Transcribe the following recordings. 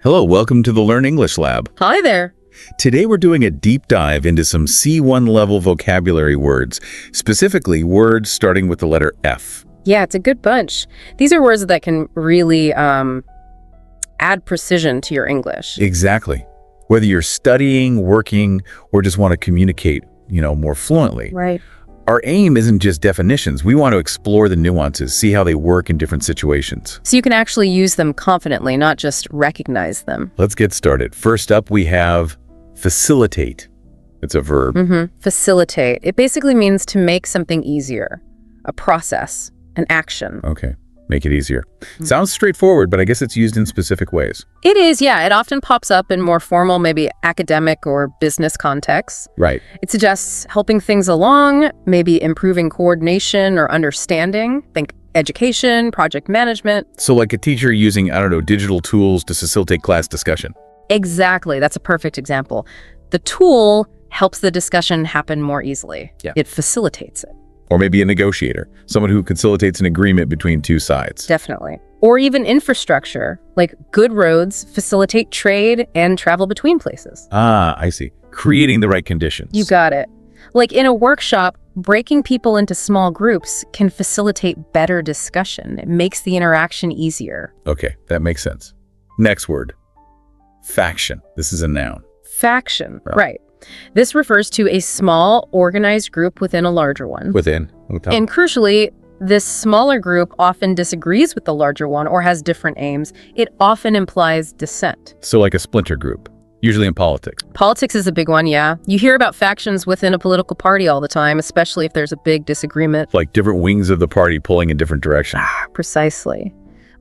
Hello, welcome to the Learn English Lab. Hi there. Today we're doing a deep dive into some C1 level vocabulary words, specifically words starting with the letter F. Yeah, it's a good bunch. These are words that can really add precision to your English. Exactly. Whether you're studying, working, or just want to communicate, more fluently. Right. Our aim isn't just definitions. We want to explore the nuances, see how they work in different situations. So you can actually use them confidently, not just recognize them. Let's get started. First up, we have facilitate. It's a verb. Facilitate. It basically means to make something easier, a process, an action. Okay, make it easier. Sounds straightforward, but I guess it's used in specific ways. It is, yeah. It often pops up in more formal, maybe academic or business contexts. Right. It suggests helping things along, maybe improving coordination or understanding. Think education, project management. So like a teacher using, digital tools to facilitate class discussion. Exactly. That's a perfect example. The tool helps the discussion happen more easily. Yeah. It facilitates it. Or maybe a negotiator, someone who facilitates an agreement between two sides. Definitely. Or even infrastructure, like good roads facilitate trade and travel between places. Ah, I see. Creating the right conditions. You got it. Like in a workshop, breaking people into small groups can facilitate better discussion. It makes the interaction easier. Okay, that makes sense. Next word. Faction. This is a noun. Faction, Oh. right. This refers to a small, organized group within a larger one. Within. And crucially, this smaller group often disagrees with the larger one or has different aims. It often implies dissent. So like a splinter group, usually in politics. Politics is a big one, yeah. You hear about factions within a political party all the time, especially if there's a big disagreement. Like different wings of the party pulling in different directions. Precisely.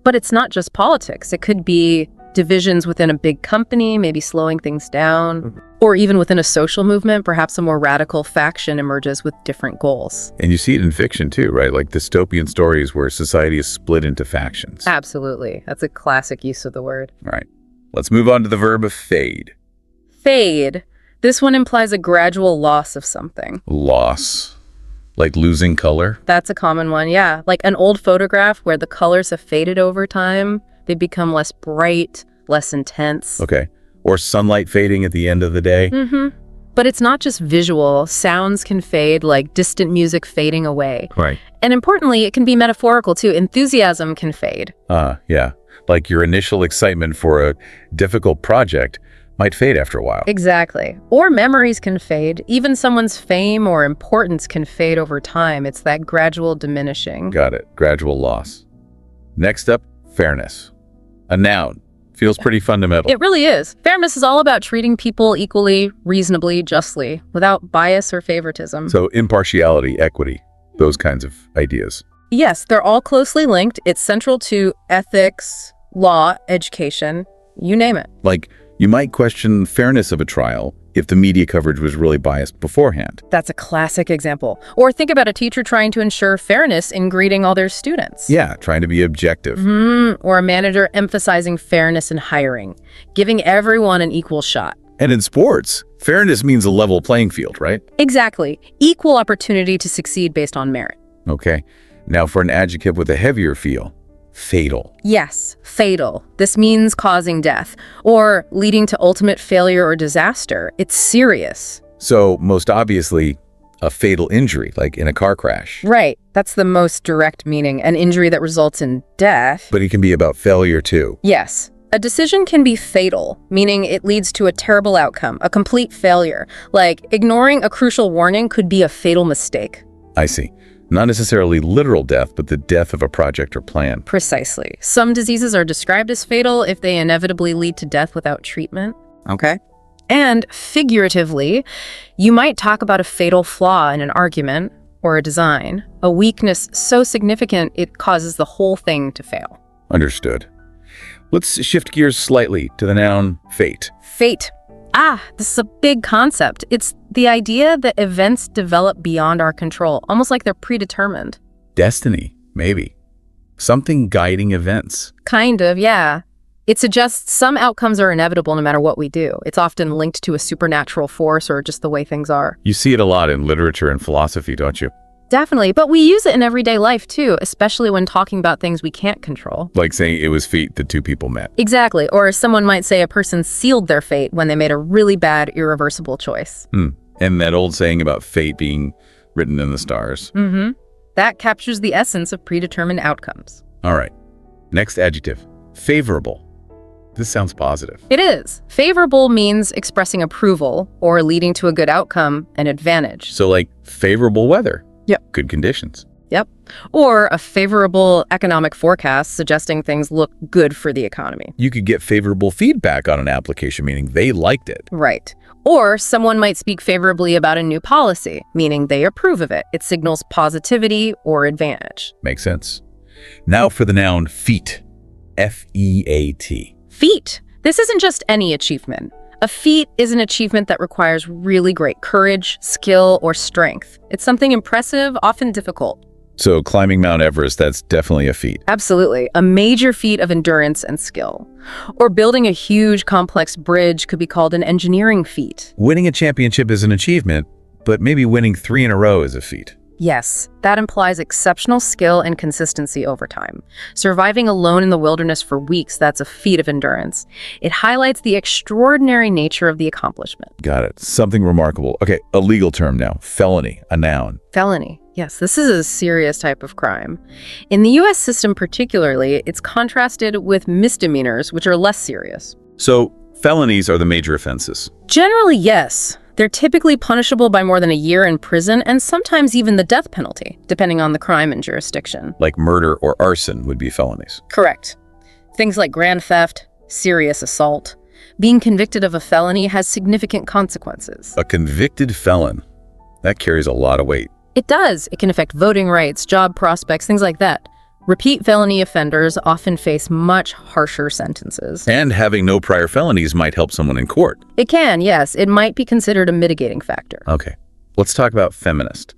But it's not just politics. It could be divisions within a big company, maybe slowing things down, or even within a social movement, perhaps a more radical faction emerges with different goals. And you see it in fiction too, right? Like dystopian stories where society is split into factions. Absolutely. That's a classic use of the word. All right. Let's move on to the verb of fade. Fade. This one implies a gradual loss of something. Loss. Like losing color. That's a common one, yeah. Like an old photograph where the colors have faded over time. They become less bright, less intense. Okay. Or sunlight fading at the end of the day. But it's not just visual. Sounds can fade, like distant music fading away. Right. And importantly, it can be metaphorical too. Enthusiasm can fade. Yeah. Like your initial excitement for a difficult project might fade after a while. Exactly. Or memories can fade. Even someone's fame or importance can fade over time. It's that gradual diminishing. Got it. Gradual loss. Next up, fairness. A noun. Feels pretty fundamental. It really is. Fairness is all about treating people equally, reasonably, justly, without bias or favoritism. So impartiality, equity, those kinds of ideas. Yes, they're all closely linked. It's central to ethics, law, education, you name it. Like, you might question the fairness of a trial if the media coverage was really biased beforehand. That's a classic example. Or think about a teacher trying to ensure fairness in greeting all their students. Yeah, trying to be objective. Or a manager emphasizing fairness in hiring, giving everyone an equal shot. And in sports, fairness means a level playing field, right? Exactly. Equal opportunity to succeed based on merit. Okay. Now for an adjective with a heavier feel, fatal. Yes, fatal. This means causing death or leading to ultimate failure or disaster. It's serious. So most obviously, a fatal injury, like in a car crash. Right. That's the most direct meaning, an injury that results in death. But it can be about failure too. Yes. A decision can be fatal, meaning it leads to a terrible outcome, a complete failure. Like ignoring a crucial warning could be a fatal mistake. I see. Not necessarily literal death, but the death of a project or plan. Precisely. Some diseases are described as fatal if they inevitably lead to death without treatment. Okay. And figuratively, you might talk about a fatal flaw in an argument or a design, a weakness so significant it causes the whole thing to fail. Understood. Let's shift gears slightly to the noun fate. Fate. This is a big concept. It's the idea that events develop beyond our control, almost like they're predetermined. Destiny, maybe. Something guiding events. Kind of, yeah. It suggests some outcomes are inevitable no matter what we do. It's often linked to a supernatural force or just the way things are. You see it a lot in literature and philosophy, don't you? Definitely. But we use it in everyday life, too, especially when talking about things we can't control. Like saying it was fate the two people met. Exactly. Or someone might say a person sealed their fate when they made a really bad, irreversible choice. And that old saying about fate being written in the stars. That captures the essence of predetermined outcomes. All right. Next adjective, favorable. This sounds positive. It is. Favorable means expressing approval or leading to a good outcome, an advantage. So like favorable weather. Yep. Good conditions. Yep. Or a favorable economic forecast suggesting things look good for the economy. You could get favorable feedback on an application, meaning they liked it. Right. Or someone might speak favorably about a new policy, meaning they approve of it. It signals positivity or advantage. Makes sense. Now for the noun feat. F-E-A-T. Feat. This isn't just any achievement. A feat is an achievement that requires really great courage, skill, or strength. It's something impressive, often difficult. So climbing Mount Everest, that's definitely a feat. Absolutely. A major feat of endurance and skill. Or building a huge, complex bridge could be called an engineering feat. Winning a championship is an achievement, but maybe winning 3 in a row is a feat. Yes, that implies exceptional skill and consistency over time. Surviving alone in the wilderness for weeks, that's a feat of endurance. It highlights the extraordinary nature of the accomplishment. Got it. Something remarkable. Okay, a legal term now. Felony, a noun. Felony. Yes, this is a serious type of crime. In the U.S. system particularly, it's contrasted with misdemeanors, which are less serious. So felonies are the major offenses. Generally, yes. They're typically punishable by more than a year in prison and sometimes even the death penalty, depending on the crime and jurisdiction. Like murder or arson would be felonies. Correct. Things like grand theft, serious assault. Being convicted of a felony has significant consequences. A convicted felon. That carries a lot of weight. It does. It can affect voting rights, job prospects, things like that. Repeat felony offenders often face much harsher sentences. And having no prior felonies might help someone in court. It can, yes. It might be considered a mitigating factor. Okay, let's talk about feminist.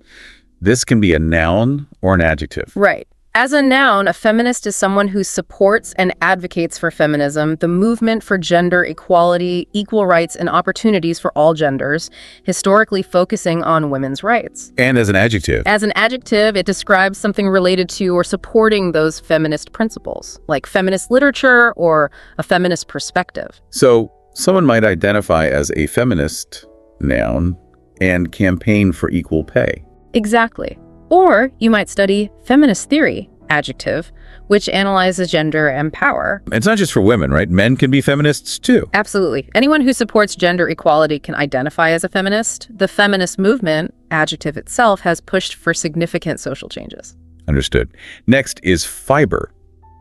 This can be a noun or an adjective. Right. As a noun, a feminist is someone who supports and advocates for feminism, the movement for gender equality, equal rights, and opportunities for all genders, historically focusing on women's rights. And as an adjective. As an adjective, it describes something related to or supporting those feminist principles, like feminist literature or a feminist perspective. So someone might identify as a feminist, noun, and campaign for equal pay. Exactly. Or you might study feminist theory, adjective, which analyzes gender and power. It's not just for women, right? Men can be feminists too. Absolutely. Anyone who supports gender equality can identify as a feminist. The feminist movement, adjective itself, has pushed for significant social changes. Understood. Next is fiber,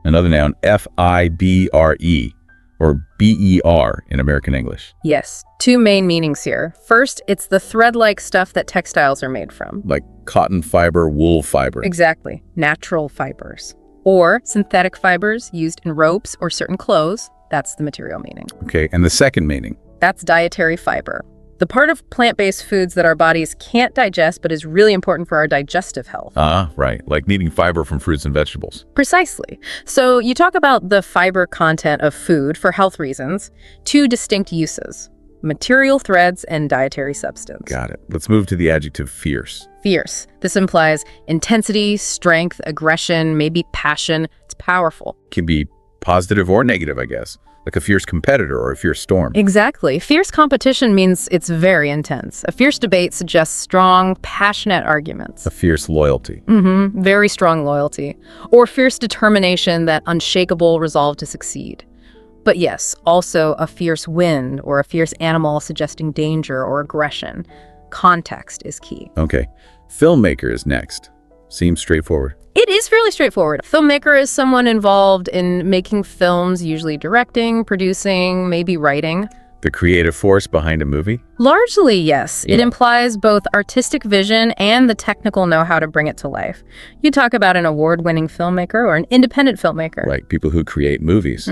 another noun, F-I-B-R-E, or B-E-R in American English. Yes, two main meanings here. First, it's the thread-like stuff that textiles are made from. Like cotton fiber, wool fiber. Exactly. Natural fibers. Or synthetic fibers used in ropes or certain clothes. That's the material meaning. Okay, and the second meaning? That's dietary fiber. The part of plant-based foods that our bodies can't digest but is really important for our digestive health. Ah, right. Like needing fiber from fruits and vegetables. Precisely. So you talk about the fiber content of food for health reasons, two distinct uses: material threads and dietary substance. Got it. Let's move to the adjective fierce. Fierce. This implies intensity, strength, aggression, maybe passion. It's powerful. Can be positive or negative, I guess. Like a fierce competitor or a fierce storm. Exactly. Fierce competition means it's very intense. A fierce debate suggests strong, passionate arguments. A fierce loyalty. Very strong loyalty. Or fierce determination, that unshakable resolve to succeed. But yes, also a fierce wind or a fierce animal suggesting danger or aggression. Context is key. Okay. Filmmaker is next. Seems straightforward. It is fairly straightforward. A filmmaker is someone involved in making films, usually directing, producing, maybe writing. The creative force behind a movie? Largely, yes. Yeah. It implies both artistic vision and the technical know-how to bring it to life. You talk about an award-winning filmmaker or an independent filmmaker. Like people who create movies.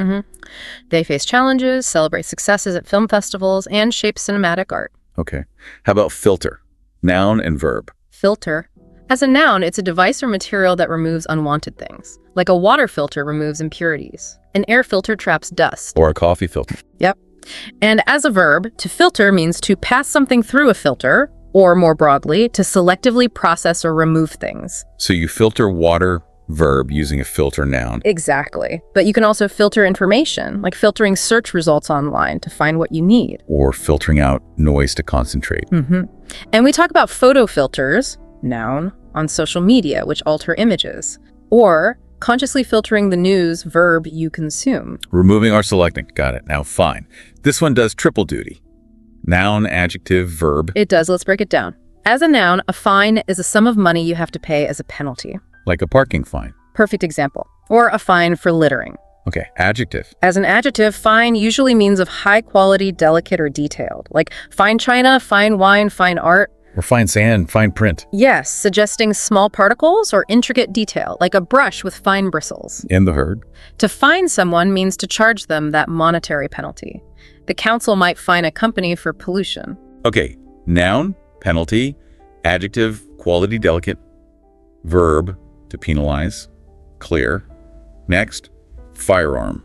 They face challenges, celebrate successes at film festivals, and shape cinematic art. Okay. How about filter? Noun and verb. Filter. As a noun, it's a device or material that removes unwanted things. Like a water filter removes impurities. An air filter traps dust. Or a coffee filter. Yep. And as a verb, to filter means to pass something through a filter, or more broadly, to selectively process or remove things. So you filter water, verb, using a filter noun. Exactly. But you can also filter information, like filtering search results online to find what you need. Or filtering out noise to concentrate. And we talk about photo filters, noun, on social media, which alter images. Or consciously filtering the news, verb, you consume. Removing or selecting. Got it. Now, fine. This one does triple duty. Noun, adjective, verb. It does. Let's break it down. As a noun, a fine is a sum of money you have to pay as a penalty. Like a parking fine. Perfect example. Or a fine for littering. Okay, adjective. As an adjective, fine usually means of high quality, delicate, or detailed. Like fine china, fine wine, fine art. Or fine sand, fine print. Yes, suggesting small particles or intricate detail, like a brush with fine bristles. In the verb. To fine someone means to charge them that monetary penalty. The council might fine a company for pollution. Okay, noun, penalty, adjective, quality, delicate, verb, to penalize, clear. Next, firearm.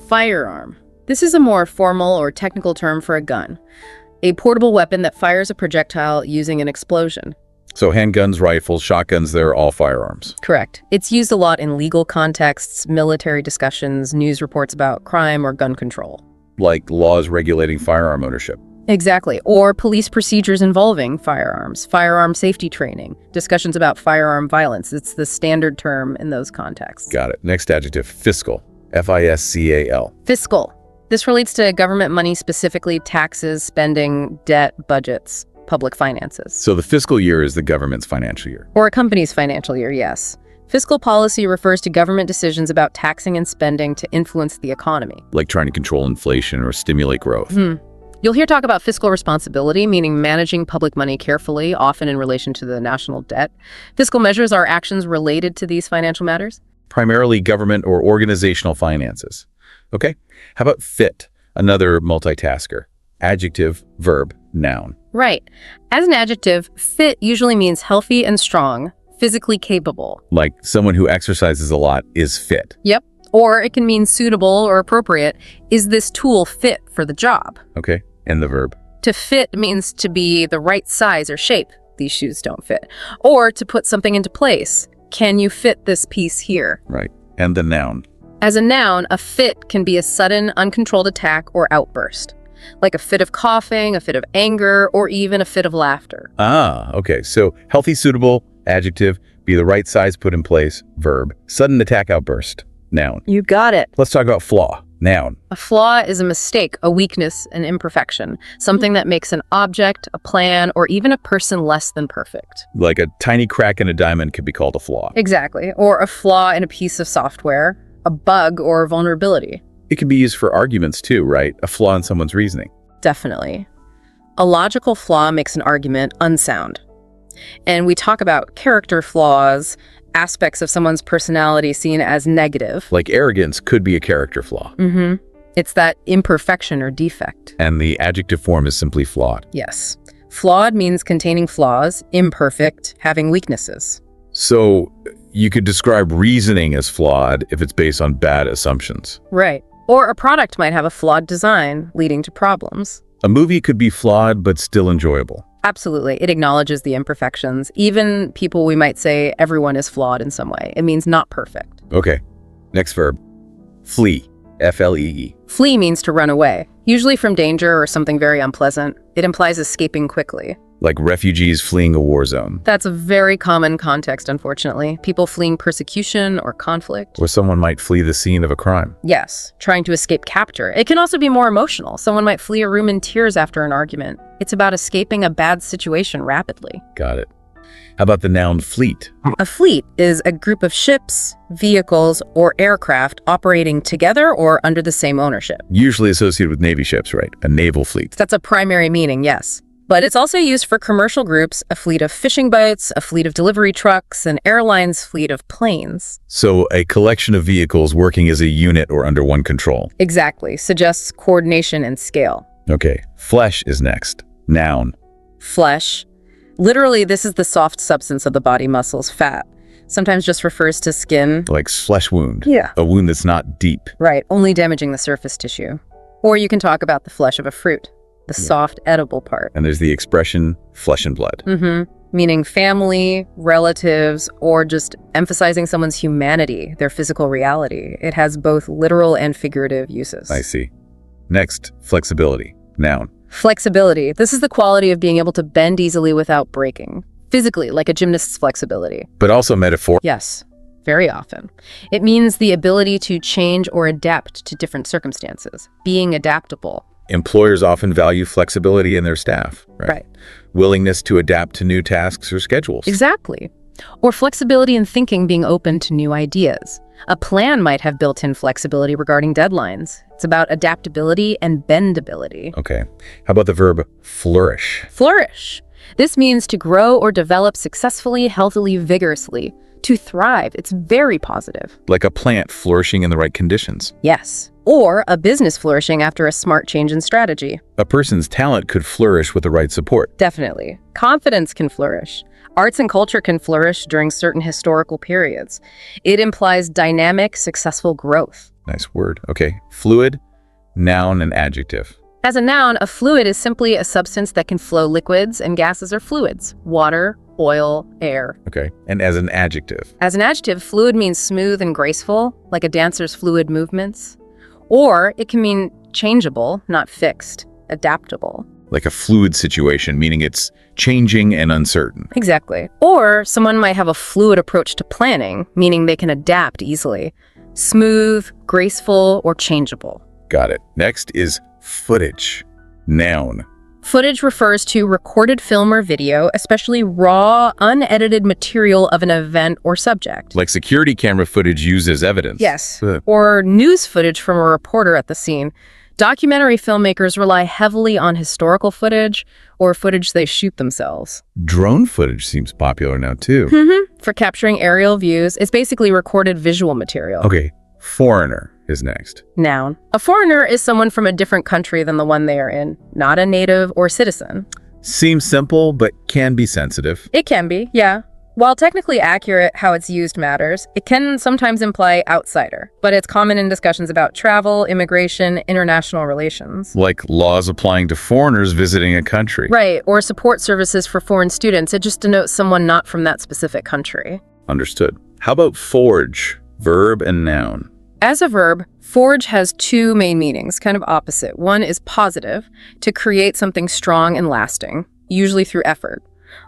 Firearm. This is a more formal or technical term for a gun, a portable weapon that fires a projectile using an explosion. So handguns, rifles, shotguns, they're all firearms. Correct. It's used a lot in legal contexts, military discussions, news reports about crime or gun control. Like laws regulating firearm ownership. Exactly. Or police procedures involving firearms, firearm safety training, discussions about firearm violence. It's the standard term in those contexts. Got it. Next adjective, fiscal. F-I-S-C-A-L. Fiscal. This relates to government money, specifically taxes, spending, debt, budgets, public finances. So the fiscal year is the government's financial year. Or a company's financial year, yes. Fiscal policy refers to government decisions about taxing and spending to influence the economy. Like trying to control inflation or stimulate growth. You'll hear talk about fiscal responsibility, meaning managing public money carefully, often in relation to the national debt. Fiscal measures are actions related to these financial matters. Primarily government or organizational finances. Okay, how about fit? Another multitasker. Adjective, verb, noun. Right. As an adjective, fit usually means healthy and strong, physically capable. Like someone who exercises a lot is fit. Yep. Or it can mean suitable or appropriate. Is this tool fit for the job? Okay, and the verb. To fit means to be the right size or shape. These shoes don't fit. Or to put something into place. Can you fit this piece here? Right, and the noun. As a noun, a fit can be a sudden, uncontrolled attack or outburst. Like a fit of coughing, a fit of anger, or even a fit of laughter. Ah, okay, so healthy, suitable, adjective, be the right size put in place, verb. Sudden attack, outburst, noun. You got it. Let's talk about flaw, noun. A flaw is a mistake, a weakness, an imperfection, something that makes an object, a plan, or even a person less than perfect. Like a tiny crack in a diamond could be called a flaw. Exactly. Or a flaw in a piece of software, a bug or vulnerability. It can be used for arguments too, right? A flaw in someone's reasoning. Definitely. A logical flaw makes an argument unsound. And we talk about character flaws, aspects of someone's personality seen as negative. Like arrogance could be a character flaw. It's that imperfection or defect. And the adjective form is simply flawed. Yes. Flawed means containing flaws, imperfect, having weaknesses. So you could describe reasoning as flawed if it's based on bad assumptions. Right. Or a product might have a flawed design, leading to problems. A movie could be flawed but still enjoyable. Absolutely. It acknowledges the imperfections. Even people, we might say everyone is flawed in some way. It means not perfect. Okay, next verb. Flee, F-L-E-E. Flee means to run away, usually from danger or something very unpleasant. It implies escaping quickly. Like refugees fleeing a war zone. That's a very common context, unfortunately. People fleeing persecution or conflict. Or someone might flee the scene of a crime. Yes, trying to escape capture. It can also be more emotional. Someone might flee a room in tears after an argument. It's about escaping a bad situation rapidly. Got it. How about the noun fleet? A fleet is a group of ships, vehicles, or aircraft operating together or under the same ownership. Usually associated with Navy ships, right? A naval fleet. That's a primary meaning, yes. But it's also used for commercial groups, a fleet of fishing boats, a fleet of delivery trucks, an airline's fleet of planes. So a collection of vehicles working as a unit or under one control. Exactly. Suggests coordination and scale. Okay, flesh is next. Noun. Flesh. Literally, this is the soft substance of the body muscles, fat. Sometimes just refers to skin. Like flesh wound. Yeah. A wound that's not deep. Right, only damaging the surface tissue. Or you can talk about the flesh of a fruit. the soft, edible part. And there's the expression flesh and blood. Meaning family, relatives, or just emphasizing someone's humanity, their physical reality. It has both literal and figurative uses. I see. Next, flexibility. Noun. Flexibility. This is the quality of being able to bend easily without breaking. Physically, like a gymnast's flexibility. But also metaphor. Yes, very often. It means the ability to change or adapt to different circumstances, being adaptable. Employers often value flexibility in their staff, right? Right. Willingness to adapt to new tasks or schedules. Exactly. Or flexibility in thinking, being open to new ideas. A plan might have built-in flexibility regarding deadlines. It's about adaptability and bendability. Okay. How about the verb flourish? Flourish. This means to grow or develop successfully, healthily, vigorously. To thrive. It's very positive. Like a plant flourishing in the right conditions. Yes. Or a business flourishing after a smart change in strategy. A person's talent could flourish with the right support. Definitely. Confidence can flourish. Arts and culture can flourish during certain historical periods. It implies dynamic, successful growth. Nice word. Okay. Fluid, noun, and adjective. As a noun, a fluid is simply a substance that can flow. Liquids and gases are fluids. Water, oil, air. Okay. And as an adjective. As an adjective, fluid means smooth and graceful, like a dancer's fluid movements. Or it can mean changeable, not fixed, adaptable. Like a fluid situation, meaning it's changing and uncertain. Exactly. Or someone might have a fluid approach to planning, meaning they can adapt easily. Smooth, graceful, or changeable. Got it. Next is footage, noun. Footage refers to recorded film or video, especially raw, unedited material of an event or subject. Like security camera footage used as evidence. Yes. Or news footage from a reporter at the scene. Documentary filmmakers rely heavily on historical footage or footage they shoot themselves. Drone footage seems popular now too. For capturing aerial views, it's basically recorded visual material. Okay, foreigner is next. Noun. A foreigner is someone from a different country than the one they are in, not a native or citizen. Seems simple, but can be sensitive. It can be, yeah. While technically accurate, how it's used matters. It can sometimes imply outsider, but it's common in discussions about travel, immigration, international relations. Like laws applying to foreigners visiting a country. Right, or support services for foreign students. It just denotes someone not from that specific country. Understood. How about forge, verb and noun? As a verb, forge has two main meanings, kind of opposite. One is positive, to create something strong and lasting, usually through effort.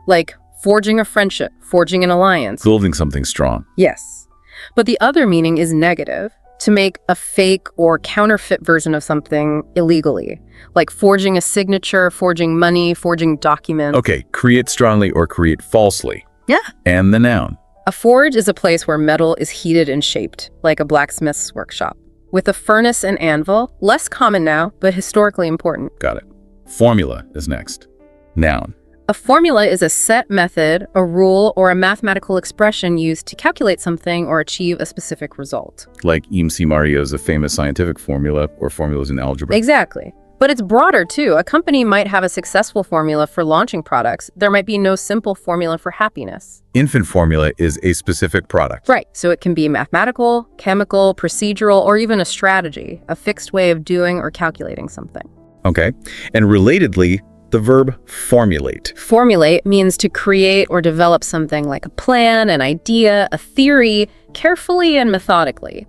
Like forging a friendship, forging an alliance. Building something strong. Yes. But the other meaning is negative, to make a fake or counterfeit version of something illegally. Like forging a signature, forging money, forging documents. Okay, create strongly or create falsely. Yeah. And the noun. A forge is a place where metal is heated and shaped, like a blacksmith's workshop. With a furnace and anvil, less common now, but historically important. Got it. Formula is next. Noun. A formula is a set method, a rule, or a mathematical expression used to calculate something or achieve a specific result. Like EMC Mario's a famous scientific formula or formulas in algebra. Exactly. But it's broader too. A company might have a successful formula for launching products. There might be no simple formula for happiness. Infant formula is a specific product. Right. So it can be mathematical, chemical, procedural, or even a strategy, a fixed way of doing or calculating something. Okay. And relatedly, the verb formulate. Formulate means to create or develop something like a plan, an idea, a theory, carefully and methodically.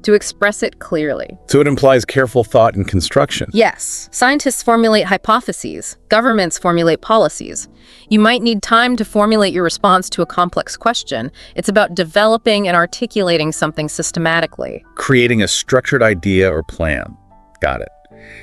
To express it clearly. So it implies careful thought and construction. Yes. Scientists formulate hypotheses. Governments formulate policies. You might need time to formulate your response to a complex question. It's about developing and articulating something systematically. Creating a structured idea or plan. Got it.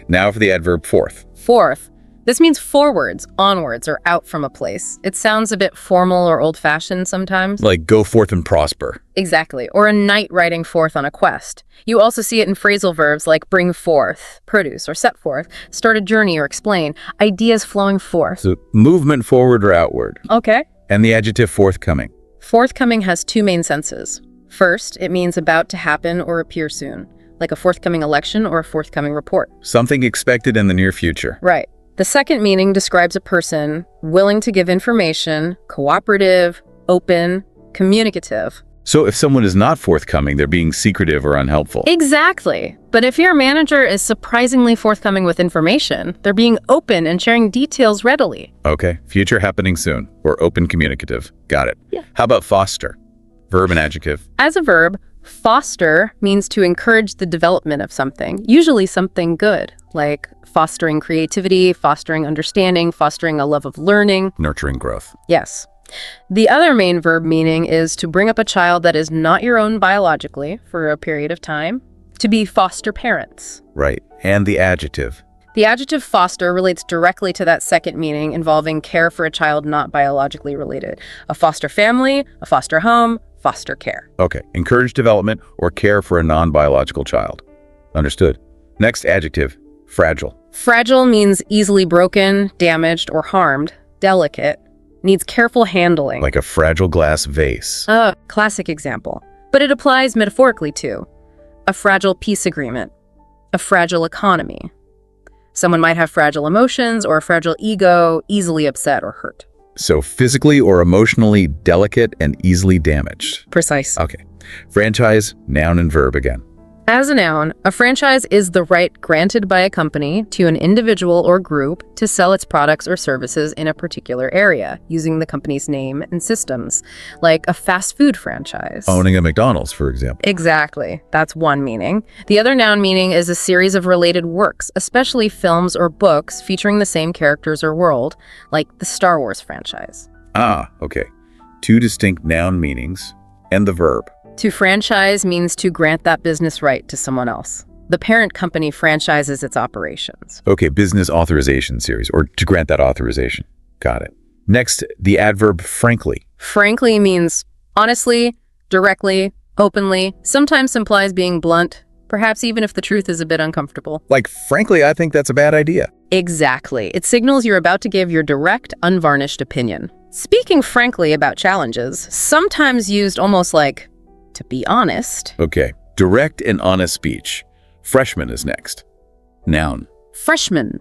Now for the adverb forth. Forth. This means forwards, onwards, or out from a place. It sounds a bit formal or old-fashioned sometimes. Like go forth and prosper. Exactly. Or a knight riding forth on a quest. You also see it in phrasal verbs like bring forth, produce, or set forth, start a journey or explain, ideas flowing forth. So movement forward or outward. Okay. And the adjective forthcoming. Forthcoming has two main senses. First, it means about to happen or appear soon, like a forthcoming election or a forthcoming report. Something expected in the near future. Right. The second meaning describes a person willing to give information, cooperative, open, communicative. So if someone is not forthcoming, they're being secretive or unhelpful. Exactly. But if your manager is surprisingly forthcoming with information, they're being open and sharing details readily. Okay, future happening soon, or open communicative. Got it. Yeah. How about foster? Verb and adjective. As a verb, foster means to encourage the development of something, usually something good, like fostering creativity, fostering understanding, fostering a love of learning. Nurturing growth. Yes. The other main verb meaning is to bring up a child that is not your own biologically for a period of time, to be foster parents. Right. And the adjective. The adjective foster relates directly to that second meaning involving care for a child not biologically related. A foster family, a foster home, foster care. Okay. Encourage development or care for a non-biological child. Understood. Next adjective. Fragile. Fragile means easily broken, damaged, or harmed. Delicate. Needs careful handling. Like a fragile glass vase. Classic example. But it applies metaphorically too. A fragile peace agreement. A fragile economy. Someone might have fragile emotions or a fragile ego, easily upset or hurt. So physically or emotionally delicate and easily damaged. Precise. Okay. Franchise, noun and verb again. As a noun, a franchise is the right granted by a company to an individual or group to sell its products or services in a particular area, using the company's name and systems, like a fast food franchise. Owning a McDonald's, for example. Exactly. That's one meaning. The other noun meaning is a series of related works, especially films or books featuring the same characters or world, like the Star Wars franchise. Okay. Two distinct noun meanings and the verb. To franchise means to grant that business right to someone else. The parent company franchises its operations. Okay, business authorization series, or to grant that authorization. Got it. Next, the adverb frankly. Frankly means honestly, directly, openly, sometimes implies being blunt, perhaps even if the truth is a bit uncomfortable. Like, frankly, I think that's a bad idea. Exactly. It signals you're about to give your direct, unvarnished opinion. Speaking frankly about challenges, sometimes used almost like, to be honest. Okay, direct and honest speech. Freshman is next. Noun. Freshman.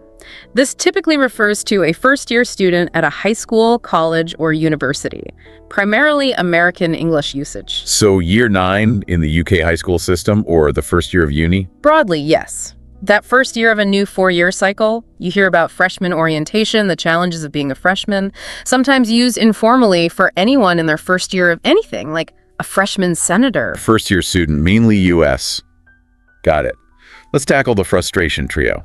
This typically refers to a first-year student at a high school, college, or university, primarily American English usage. So year 9 in the UK high school system, or the first year of uni? Broadly, yes. That first year of a new 4-year cycle, you hear about freshman orientation, the challenges of being a freshman, sometimes used informally for anyone in their first year of anything, like a freshman senator. First year student, mainly US. Got it. Let's tackle the frustration trio.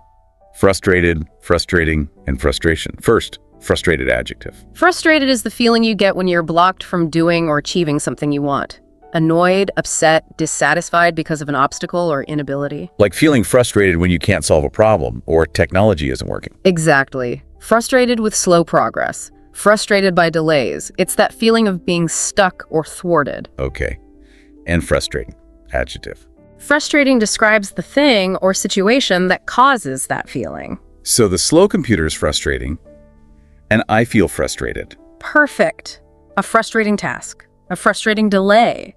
Frustrated, frustrating, and frustration. First, frustrated adjective. Frustrated is the feeling you get when you're blocked from doing or achieving something you want. Annoyed, upset, dissatisfied because of an obstacle or inability. Like feeling frustrated when you can't solve a problem or technology isn't working. Exactly. Frustrated with slow progress. Frustrated by delays. It's that feeling of being stuck or thwarted. Okay. And frustrating adjective. Frustrating describes the thing or situation that causes that feeling. So the slow computer is frustrating, and I feel frustrated. Perfect. A frustrating task. A frustrating delay.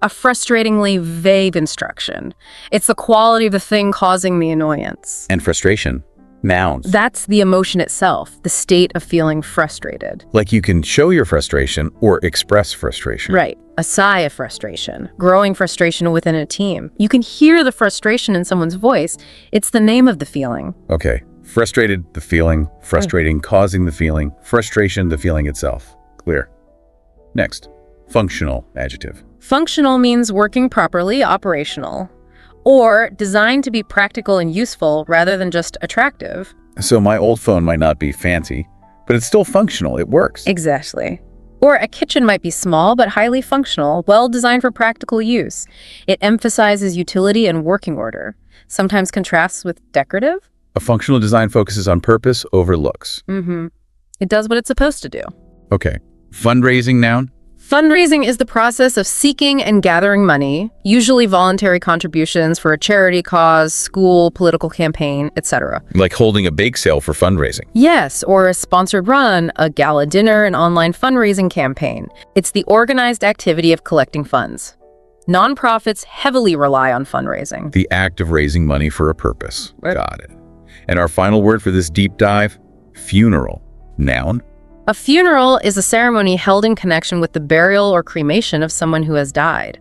A frustratingly vague instruction. It's the quality of the thing causing the annoyance. And frustration. Nouns. That's the emotion itself, the state of feeling frustrated. Like you can show your frustration or express frustration. Right. A sigh of frustration. Growing frustration within a team. You can hear the frustration in someone's voice. It's the name of the feeling. Okay. Frustrated, the feeling. Frustrating, causing the feeling. Frustration, the feeling itself. Clear. Next. Functional adjective. Functional means working properly, operational, or designed to be practical and useful rather than just attractive. So my old phone might not be fancy, but it's still functional. It works. Exactly. Or a kitchen might be small but highly functional, well designed for practical use. It emphasizes utility and working order, sometimes contrasts with decorative. A functional design focuses on purpose over looks. It does what it's supposed to do. Okay. Fundraising noun. Fundraising is the process of seeking and gathering money, usually voluntary contributions for a charity cause, school, political campaign, etc. Like holding a bake sale for fundraising. Yes, or a sponsored run, a gala dinner, an online fundraising campaign. It's the organized activity of collecting funds. Nonprofits heavily rely on fundraising. The act of raising money for a purpose. Right. Got it. And our final word for this deep dive, funeral. Noun. A funeral is a ceremony held in connection with the burial or cremation of someone who has died.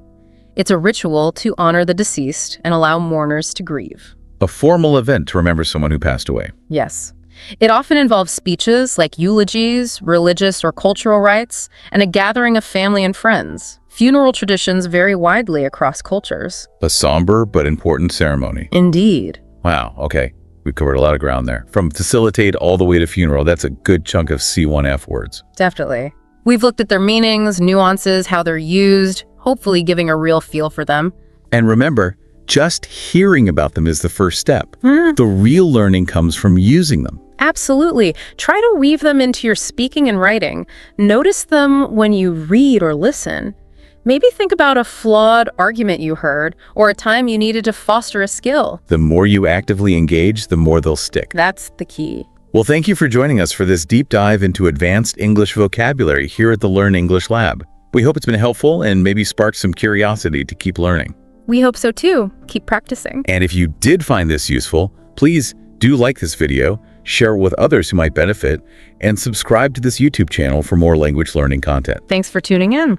It's a ritual to honor the deceased and allow mourners to grieve. A formal event to remember someone who passed away. Yes. It often involves speeches like eulogies, religious or cultural rites, and a gathering of family and friends. Funeral traditions vary widely across cultures. A somber but important ceremony. Indeed. Wow, okay. We've covered a lot of ground there. From facilitate all the way to funeral, that's a good chunk of C1F words. Definitely. We've looked at their meanings, nuances, how they're used, hopefully giving a real feel for them. And remember, just hearing about them is the first step. The real learning comes from using them. Absolutely. Try to weave them into your speaking and writing. Notice them when you read or listen. Maybe think about a flawed argument you heard or a time you needed to foster a skill. The more you actively engage, the more they'll stick. That's the key. Well, thank you for joining us for this deep dive into advanced English vocabulary here at the Learn English Lab. We hope it's been helpful and maybe sparked some curiosity to keep learning. We hope so too. Keep practicing. And if you did find this useful, please do like this video, share it with others who might benefit, and subscribe to this YouTube channel for more language learning content. Thanks for tuning in.